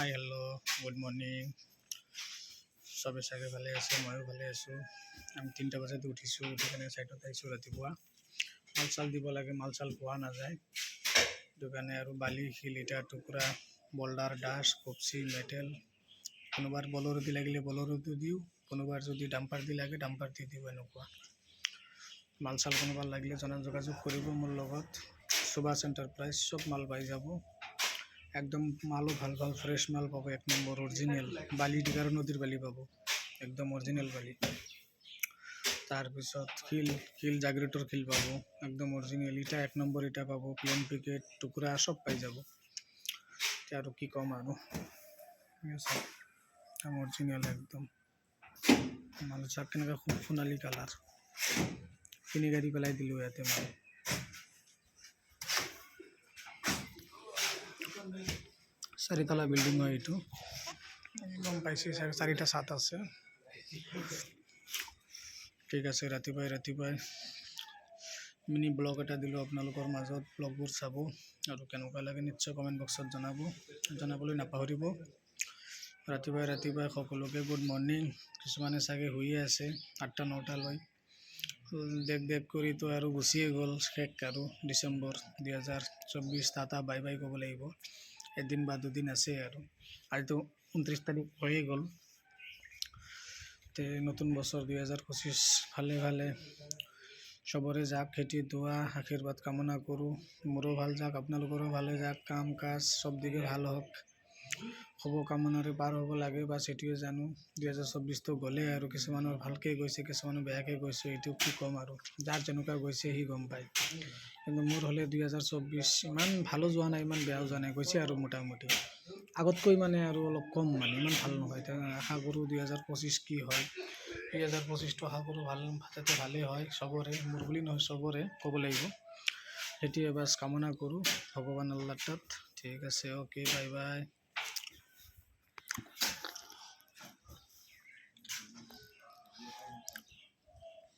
Hi hello' good morning. চবে চাগে ভালে আছে, ময়ো ভালে আছোঁ। আমি 3টা বজাত উঠিছোঁ, উঠি কেনে চাইডত আহিছোঁ। ৰাতিপুৱা মাল চাল দিব লাগে, মাল চাল পোৱা নাযায়। সেইটো কাৰণে আৰু বালি শিল ইটা টুকুৰা বল্ডাৰ ডাষ্ট কপচি মেটেল কোনোবাৰ বলৰো দি লাগিলে বলৰোটো দিওঁ, কোনোবাৰ যদি ডাম্পাৰ দি লাগে ডাম্পাৰ দি দিওঁ। এনেকুৱা মাল চাল কোনোবাৰ লাগিলে যোগাযোগ কৰিব মোৰ লগত। সুভাষ এণ্টাৰপ্ৰাইজ চব মাল পাই যাব। একদম মালো ভাল ভাল ফ্ৰেছ মাল পাব, 1 নম্বৰ অৰিজিনেল বালি দিগাৰো নদীৰ বালি পাব, একদম অৰিজিনেল বালি। তাৰপিছত শিল জাগ্ৰেটৰ শিল পাব, একদম অৰিজিনেল ইটা 1 নম্বৰ ইটা পাব, প্লেন পিকেট টুকুৰা চব পাই যাব। আৰু কি ক'ম আৰু অৰিজিনেল একদম মাল চাক কেনেকৈ খুব সোণালী কালাৰ। 3 গাড়ী পেলাই দিলোঁ ইয়াতে মাল। চাৰিতলা বিল্ডিং হয় এইটো, গম পাইছে। 4টা ছাদ আছে। ঠিক আছে, ৰাতিপুৱাই মিনি ব্লগ এটা দিলোঁ আপোনালোকৰ মাজত। ব্লগবোৰ চাব আৰু কেনেকুৱা লাগে নিশ্চয় কমেণ্ট বক্সত জনাবলৈ নাপাহৰিব। ৰাতিপুৱাই সকলোকে গুড মৰ্ণিং। কিছুমানে চাগে শুইয়ে আছে 8টা-9টালৈ। দেখ কৰিতো আৰু গুচিয়ে গ'ল, শেষ আৰু ডিচেম্বৰ 2024। টাটা বাই বাই ক'ব লাগিব। এদিন বা 2 দিন আছে আৰু আজিতো 29 তাৰিখ হৈয়ে গ'ল। নতুন বছৰ 2025 ভালে চবৰে যাক। খেতিৰ দোৱা আশীৰ্বাদ কামনা কৰোঁ। মোৰো ভাল যাক, আপোনালোকৰো ভালে যাক। কাম কাজ চব দিকে ভাল হওক, শুভকামনাৰে পাৰ হ'ব লাগে। বাছ এইটোৱে জানো। 2024টো গ'লে আৰু কিছুমানৰ ভালকৈ গৈছে, কিছুমানৰ বেয়াকৈ গৈছে। এইটো কি ক'ম আৰু, যাৰ যেনেকুৱা গৈছে সি গম পায়। কিন্তু মোৰ হ'লে 2024 ইমান ভালো যোৱা নাই, ইমান বেয়াও যোৱা নাই, গৈছে আৰু মোটামুটি। আগতকৈ মানে আৰু অলপ কম, মানে ইমান ভাল নহয়। আশা কৰোঁ 2025 কি হয়। 2025টো আশা কৰোঁ যাতে ভালেই হয় চবৰে, মোৰ বুলি নহয় চবৰে ক'ব লাগিব। সেইটোৱে বাছ কামনা কৰোঁ ভগৱান আল্লাহ তাত। ঠিক আছে, অ'কে, বাই বাই।